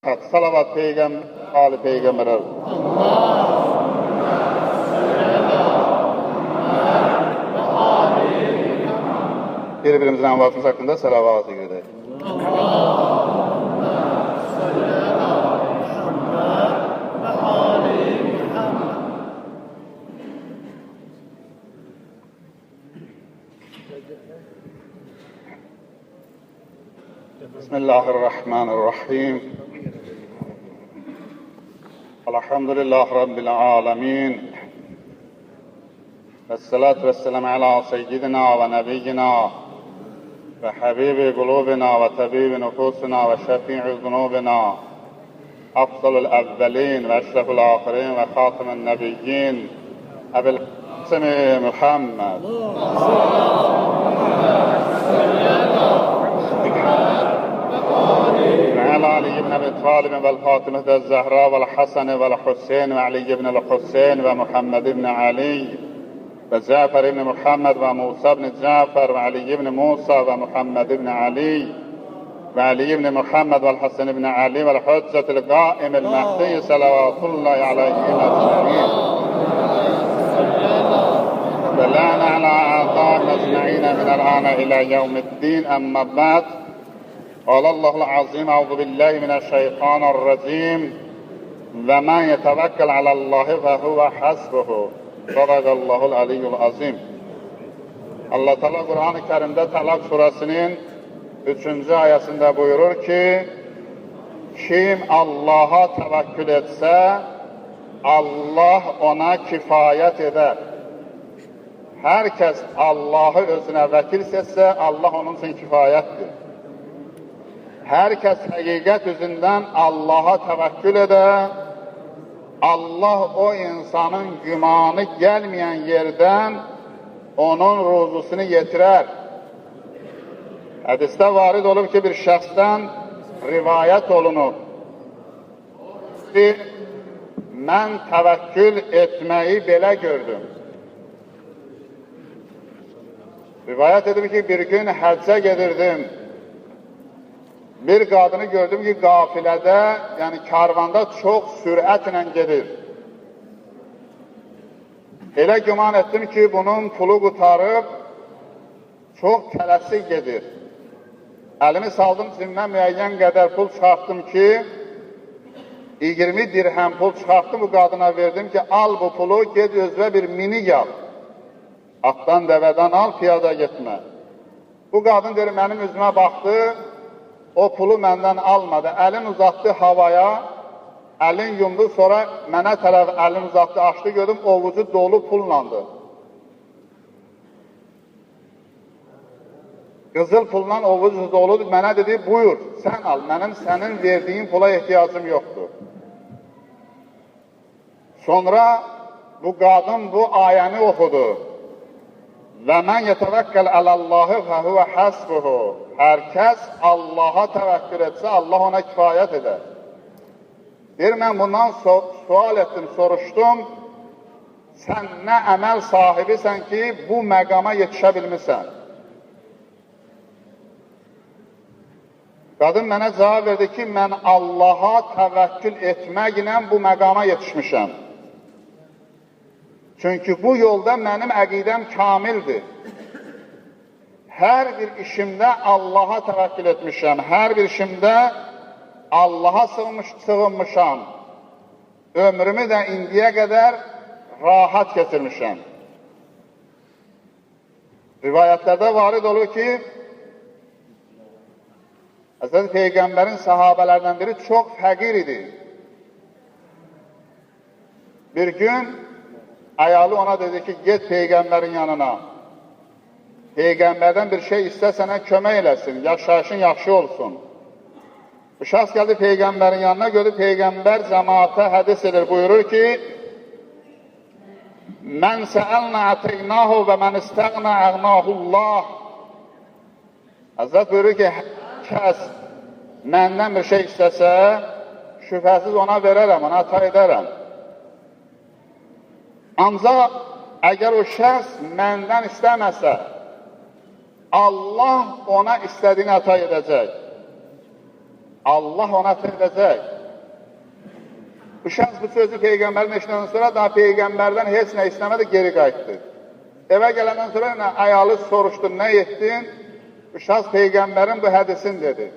Salavat Peygamber, Ali Peygamber. Birbirimizin anlatımız hakkında salavat edelim. Bismillahirrahmanirrahim. Elhamdülillahi Rabbil alemin. Vessalatu vesselamu ala seyyidina ve nebiyyina ve habibi kulubina ve tabibi nufusina ve şefi'i zunubina afdalul evvelin ve eşreful ahirin ve khatimun nebiyyin Ebil Kasimi Muhammed وعلى علي بن أبي طالب والفاطمة الزهراء والحسن والحسين وعلي بن الحسين ومحمد بن علي وجعفر بن محمد وموسى بن جعفر وعلي بن موسى ومحمد بن علي وعلي بن محمد والحسن بن علي والحجة القائم المهدي صلوات الله عليهم أجمعين ولعنا على أعدائهم أجمعين من الآن إلى يوم الدين أما بعد قال الله العظيم أعوذ بالله من الشيطان الرجيم ومن يتوكل على الله فهو حسبه صدق الله العلي العظيم. Allah Teala Kur'an-ı Kerim'de Talak suresinin 3. ayetinde buyurur ki kim Allah'a tevekkül etse Allah ona kifayet eder. Herkes Allah'ı özüne vekil seçse Allah onun için kifayettir. Herkes həqiqət üzündən Allaha təvəkkül edə, Allah o insanın gümanı gəlməyən yerdən onun ruzusunu yetirər. Hədisdə varid olub ki, bir şəxsdən rivayət olunub. Mən təvəkkül etməyi belə gördüm. Rivayət edib ki, bir gün həccə gedirdim. Bir qadını gördüm ki, qafilədə, yəni karvanda çox sürətlə gedir. Elə güman etdim ki, bunun pulu qutarıb, çox tələsik gedir. Əlimi saldım, cibimdən müəyyən qədər pul çıxartdım ki, 20 dirhəm pul çıxartdım, bu qadına verdim ki, al bu pulu, ged özünə bir minik al. Atdan, dəvədən al, piyada getmə. Bu qadın deyir, mənim üzümə baxdı, o pulu məndən almadı, əlin uzatdı havaya, əlin yumdu, sonra mənə tərəf əlin uzatdı, açdı, gördüm, ovucu dolu pullandı. Qızıl pulla ovucu doludur, mənə dedi, buyur, sən al, mənim sənin verdiyin pula ehtiyacım yoxdur. Sonra bu qadın bu ayəni oxudu. Və mən yetəvəkkəl ələllahı fəhüvə həsbuhu. Hər kəs Allaha təvəkkül etsə, Allah ona kifayət edər. Deyir, mən bundan sual etdim, soruşdum, sən nə əməl sahibisən ki, bu məqama yetişə bilmirsən? Qadın mənə cavab verdi ki, mən Allaha təvəkkül etməklə bu məqama yetişmişəm. Çünki bu yolda mənim əqidəm kamildir. Hər bir işimdə Allaha təvəkkül etmişəm, hər bir işimdə Allaha sığınmışam. Ömrümü də indiyə qədər rahat keçirmişəm. Rivayətlərdə varid olur ki, Həzrəti Peyğəmbərin sahabələrdən biri çox fəqir idi. Bir gün əyalı ona dedi ki, get Peyğəmbərin yanına. Peyğəmbərdən bir şey istə sənə kömək eləsin, yaşayışın yaxşı olsun. Bu şəxs gəldi Peyğəmbərin yanına, gördü Peyğəmbər cəmaata hədis edir, buyurur ki, mən səəlnə əteynahu və mən istəqnə əğnahullah. Həzrət buyurur ki, hər kəs məndən bir şey istəsə, şübhəsiz ona verərəm, ona ata edərəm. Ancaq əgər o şəxs məndən istəməsə, Allah ona istədiyini ata edəcək. Allah ona ata edəcək. Bu şəxs bu sözü Peyğəmbərin eşindən sonra daha Peyğəmbərdən heç nə istəmədi, geri qayıtdı. Evə gələndən sonra ayalı soruşdu, nə etdin? Bu şəxs Peyğəmbərin bu hədisini dedi.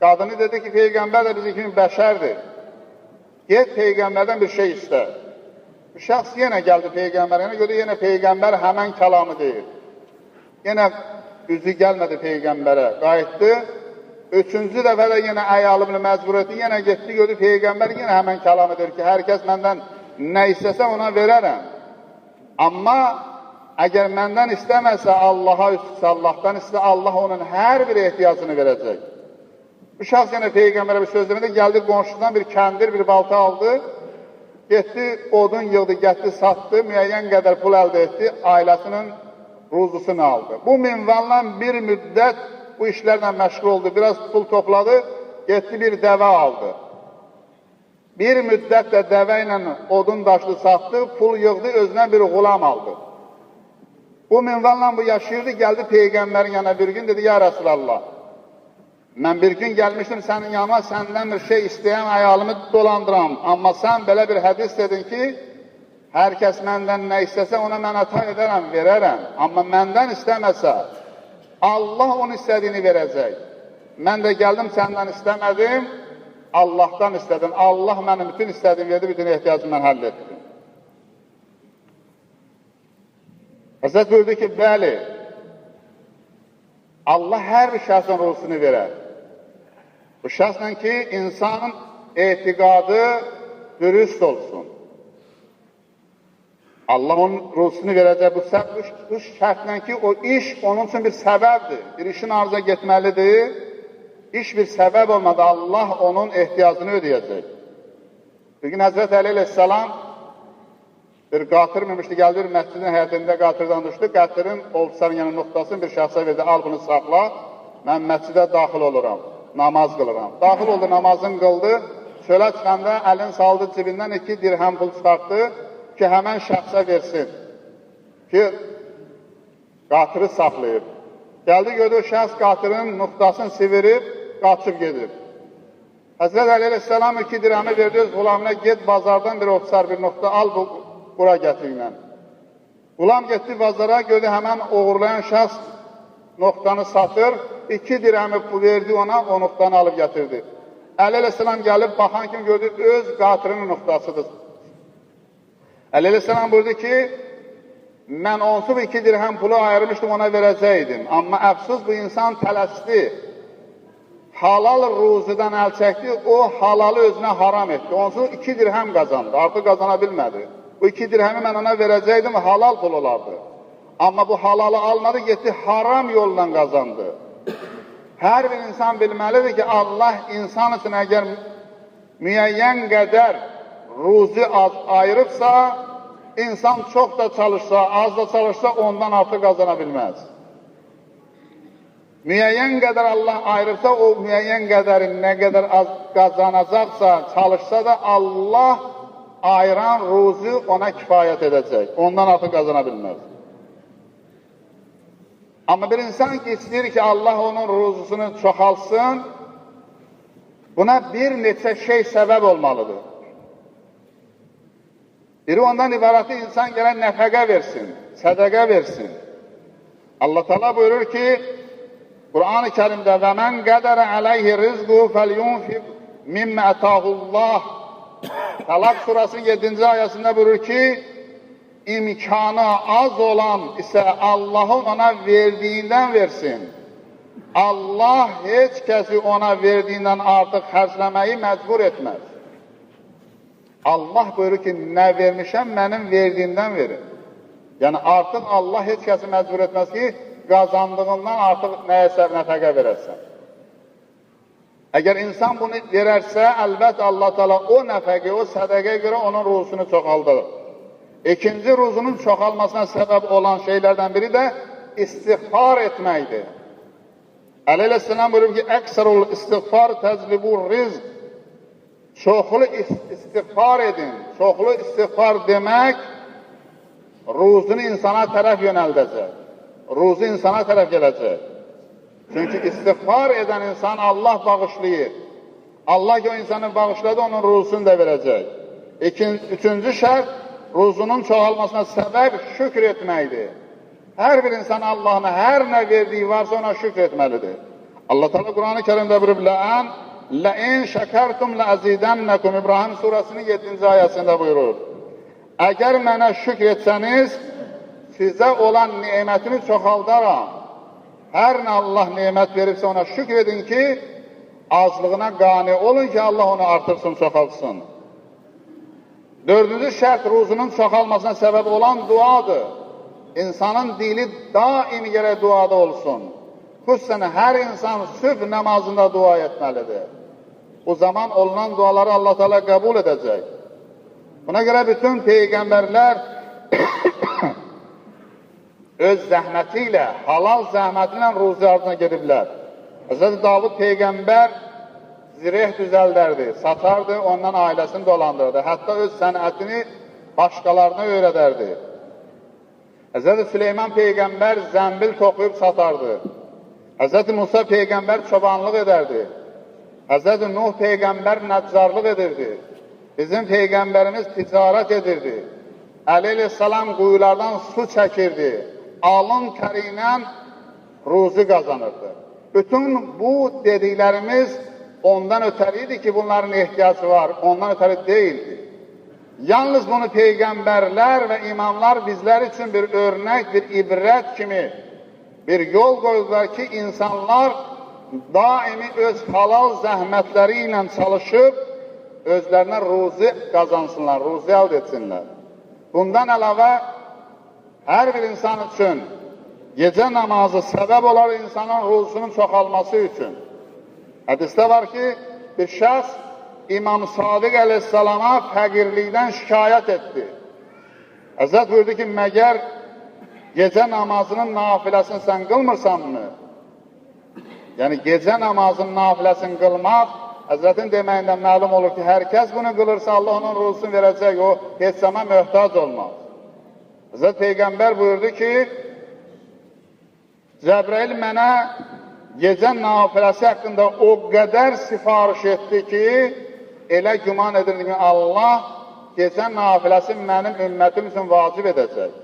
Qadını dedi ki, Peyğəmbər də bizim kimi bəşərdir. Get Peyğəmbərdən bir şey istə. Bu şəxs yenə gəldi Peyğəmbərə, görə yenə Peyğəmbər həmən kəlamı deyir. Yenə üzü gəlmədi Peyğəmbərə, qayıtdı. Üçüncü dəfə də yenə əyalımını məcbur etdi, yenə getdi, gördü Peyğəmbər yenə həmən kəlamı deyir ki, hər kəs məndən nə istəsə ona verərəm. Amma əgər məndən istəməsə, Allaha üstüsə, Allahdan istə, Allah onun hər bir ehtiyacını verəcək. Bu şəxs yenə Peyğəmbərə bir söz demədə, gəldi qonşudan bir kəndir, bir balta aldı, getdi, odun yığdı, getdi, satdı, müəyyən qədər pul əldə etdi, ailəsinin ruzusunu aldı. Bu minvalla bir müddət bu işlərlə məşğul oldu, biraz pul topladı, getdi bir dəvə aldı. Bir müddət də dəvə ilə odun daşlı satdı, pul yığdı, özünə bir qulam aldı. Bu minvalla bu yaşayırdı, gəldi Peyğəmbərin yanına bir gün, dedi, ya Rəsulallah, mən bir gün gəlmişdim sənin yanına, səndən bir şey istəyən ayalımı dolandıram, amma sən belə bir hədis dedin ki, hər kəs məndən nə istəsə ona mən əta edərəm, verərəm, amma məndən istəməsə, Allah onun istədiyini verəcək. Mən də gəldim, səndən istəmədim, Allahdan istədim. Allah mənim bütün istədiyimi verdi, bütün ehtiyacımı mən həll etdim. Həzrət buyurdu ki, bəli, Allah hər bir şəxsin ruhsunu verər. Bu şəxslə ki, insanın etiqadı dürüst olsun. Allah onun ruhsunu verəcək bu şərtlə ki, o iş onun üçün bir səbəbdir. Bir işin arzuya getməlidir. İş bir səbəb olmadı, Allah onun ehtiyacını ödəyəcək. Bir gün Həzrət Əli əleyhissalam bir qatır minmişdi, gəldi bir məscidin həyətində qatırdan düşdü. Qatırın oldusan yəni nöqtasını bir şəxsə verdi, al bunu saxla, mən məscidə daxil oluram, namaz qılıram. Daxil oldu, namazını qıldı, çölə çıxanda əlin saldı cibindən 2 dirhəm pul çıxartdı ki, həmən şəxsə versin ki, qatırı saxlayıb. Gəldi, gördü, o şəxs qatırın nöqtasını sivirib, qaçıb gedir. Həzrət Əli əleyhissalam 2 dirhəmi verdi, öz qulamına get, bazardan bir ofisar bir nöqta al, bura gətirinlə. Qulam getdi bazara, gördü, həmən uğurlayan şəxs nöqtanı satır, 2 dirhəmi verdi ona, o nöqtanı alıb gətirdi. Əli əleyhissalam gəlib, baxan kimi gördü, öz qatırının nöqtasıdır. Əli əleyhissalam buyurdu ki, mən onsuz 2 dirhəm pulu ayırmışdım, ona verəcəkdim. Amma əfsus bu insan tələsdi. Halal ruzudan əl çəkdi, o halalı özünə haram etdi. Onsuz 2 dirhəm qazandı, artıq qazana bilmədi. Bu 2 dirhəmi mən ona verəcəkdim, halal pul olardı. Amma bu halalı almadı, getdi, haram yolla qazandı. Hər bir insan bilməlidir ki, Allah insan üçün əgər müəyyən qədər ruzi ayırıbsa, İnsan çox da çalışsa, az da çalışsa, ondan artıq qazana bilməz. Müəyyən qədər Allah ayırırsa, o müəyyən qədərin nə qədər az qazanacaqsa, çalışsa da Allah ayıran ruzi ona kifayət edəcək. Ondan artıq qazana bilməz. Amma bir insan ki, istəyir ki, Allah onun ruzusunu çoxalsın, buna bir neçə şey səbəb olmalıdır. Biri ondan ibarəti insan gələn nəfəqə versin, sədəqə versin. Allah Teala buyurur ki, Qur'an-ı Kərimdə və mən qədərə əleyhi rizqu fəlyunfiq mimmə ətahullah. Talaq surasının 7-ci ayəsində buyurur ki, imkanı az olan isə Allahın ona verdiyindən versin. Allah heç kəsi ona verdiyindən artıq xərcləməyi məcbur etməz. Allah buyurur ki, nə vermişəm, mənim verdiyimdən verin. Yəni, artıq Allah heç kəsi məcbur etməz ki, qazandığından artıq nəyəsə nəfəqə verərsən. Əgər insan bunu verərsə, əlbət Allah Teala o nəfəqə, o sədəqəyə görə onun ruzusunu çoxaldır. İkinci ruzunun çoxalmasına səbəb olan şeylərdən biri də istiğfar etməkdir. Əleyhisselam buyurur ki, əksərul istiğfar təzlibur rizq. Çoxlu istiğfar edin. Çoxlu istiğfar demək, ruzunu insana tərəf yönəldəcək. Ruzu insana tərəf gələcək. Çünki istiğfar edən insan Allah bağışlayır. Allah ki o insanı bağışladı, onun ruzusunu da verəcək. Üçüncü şərt, ruzunun çoxalmasına səbəb şükür etməkdir. Hər bir insan Allahına hər nə verdiyi varsa ona şükür etməlidir. Allah Teala Kur'an-ı Kerim'də buyurub, لَاِنْ شَكَرْتُمْ لَأَزِيدَنَّكُمْ İbrahim surasının 7. ayəsində buyurur. Əgər mənə şükür etsəniz, sizə olan nimətini çoxaldaram. Hər nə Allah nimət veribsə ona şükür edin ki, azlığına qane olun ki, Allah onu artırsın, çoxalsın. Dördüncü şərt ruzunun çoxalmasına səbəb olan duadır. İnsanın dili daimi gərək duada olsun. Xüsusən hər insan sübh namazında dua etməlidir. O zaman olunan duaları Allah Teala qəbul edəcək. Buna görə bütün peyğəmbərlər öz zəhməti ilə, halal zəhməti ilə ruzi ardına gediblər. Həzrəti Davud peyğəmbər zireh düzəldərdi, satardı, ondan ailəsini dolandırdı. Hətta öz sənətini başqalarına öyrədərdi. Həzrəti Süleyman peyğəmbər zəmbil toxuyub satardı. Həzrəti Musa peyğəmbər çobanlıq edərdi. Həzrəti Nuh peyğəmbər nəccarlıq edirdi. Bizim peyğəmbərimiz ticarət edirdi. Əli əleyhissalam quyulardan su çəkirdi. Alın təri ilə ruzi qazanırdı. Bütün bu dediklərimiz ondan ötəri idi ki, bunların ehtiyacı var, ondan ötəri deyildi. Yalnız bunu peyğəmbərlər və imamlar bizlər üçün bir örnək, bir ibrət kimi bir yol qoydular ki, insanlar daimi öz halal zəhmətləri ilə çalışıb, özlərinə ruzi qazansınlar, ruzi əldə etsinlər. Bundan əlavə, hər bir insan üçün gecə namazı səbəb olar insanın ruzusunun çoxalması üçün. Hədisdə var ki, bir şəxs İmam Sadiq əleyhissalama fəqirlikdən şikayət etdi. Həzrət buyurdu ki, məgər gecə namazının nafiləsini sən qılmırsanmı? Yəni, gecə namazının nafiləsini qılmaq, Həzrətin deməyindən məlum olur ki, hər kəs bunu qılırsa, Allah onun ruzusunu verəcək, o heç zaman möhtac olmaz. Həzrət Peyğəmbər buyurdu ki, Cəbrail mənə gecə nafiləsi haqqında o qədər sifariş etdi ki, elə güman edirdi ki, Allah gecə nafiləsi mənim ümmətim üçün vacib edəcək.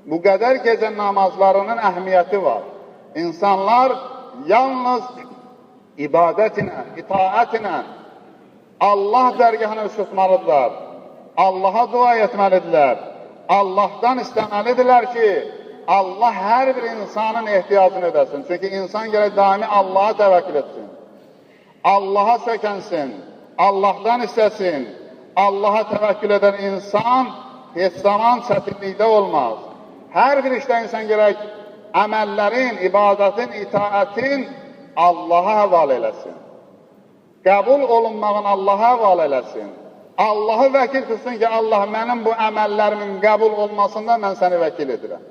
Bu qədər gecə namazlarının əhmiyyəti var. İnsanlar yalnız ibadətinə, itaətinə Allah dərgahına üst tutmalıdırlar. Allaha dua etməlidirlər. Allahdan istəməlidirlər ki, Allah hər bir insanın ehtiyacını edəsin. Çünki insan gərək daimi Allaha təvəkkül etsin. Allaha sökənsin, Allahdan istəsin. Allaha təvəkkül edən insan heç zaman çətinlikdə olmaz. Hər bir işdə insan gərək əməllərin, ibadətin, itaətin Allaha həval eləsin. Qəbul olunmağın Allaha həval eləsin. Allahı vəkil tutsun ki, Allah mənim bu əməllərimin qəbul olmasında mən səni vəkil edirəm.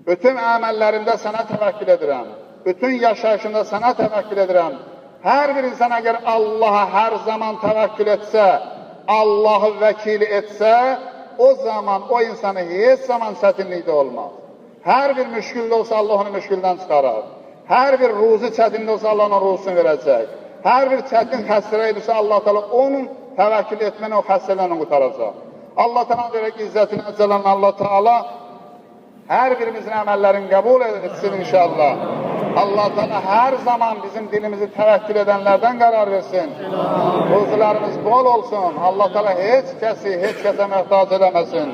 Bütün əməllərimdə sənə təvəkkül edirəm. Bütün yaşayışımda sənə təvəkkül edirəm. Hər bir insan əgər Allaha hər zaman təvəkkül etsə, Allahı vəkil etsə, o zaman o insanı heç zaman çətinlikdə olmaz. Hər bir müşküldə olsa Allah onu müşküldən çıxarar. Hər bir ruzi çətində olsa Allah onun ruzusunu verəcək. Hər bir çətin xəstələ edirsə Allah Teala onun təvəkkül etməni o xəstələrlə qutaracaq. Allah Teala deyək ki, izzətinə cələn Allah Teala hər birimizin əməllərini qəbul etsin inşallah. Allah Teala hər zaman bizim dilimizi təvəkkül edənlərdən qərar versin. Ruzularımız bol olsun. Allah Teala heç kəsə möhtac eləməsin.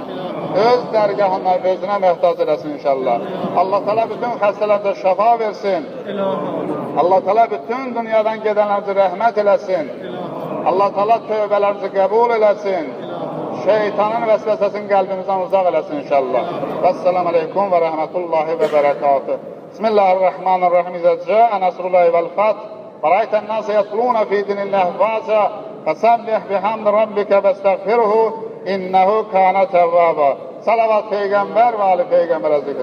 Öz dərgahına, özünə möhtac eləsin inşallah. Allah Teala bütün xəstələrdə şəfa versin. Allah Teala bütün dünyadan gedənlərimizi rəhmət eləsin. Allah Teala tövbələrimizi qəbul eləsin. Şeytanın vəsvəsəsini qəlbimizdən uzaq eləsin inşallah. Vəssalamu aleykum və rəhmətullahi və bərəkatuhu. Bismillahirrahmanirrahim. İzə cəə nəsrullahi vəl-fəth və rəytən nəsə yətlunə fi dinilləh vəcə fəsəbbih bihamd rabbikə vəstəğfirhu innəhu kânə təvvəbə. Salavat Peyğəmbər və Ali Peyğəmbərə zikr.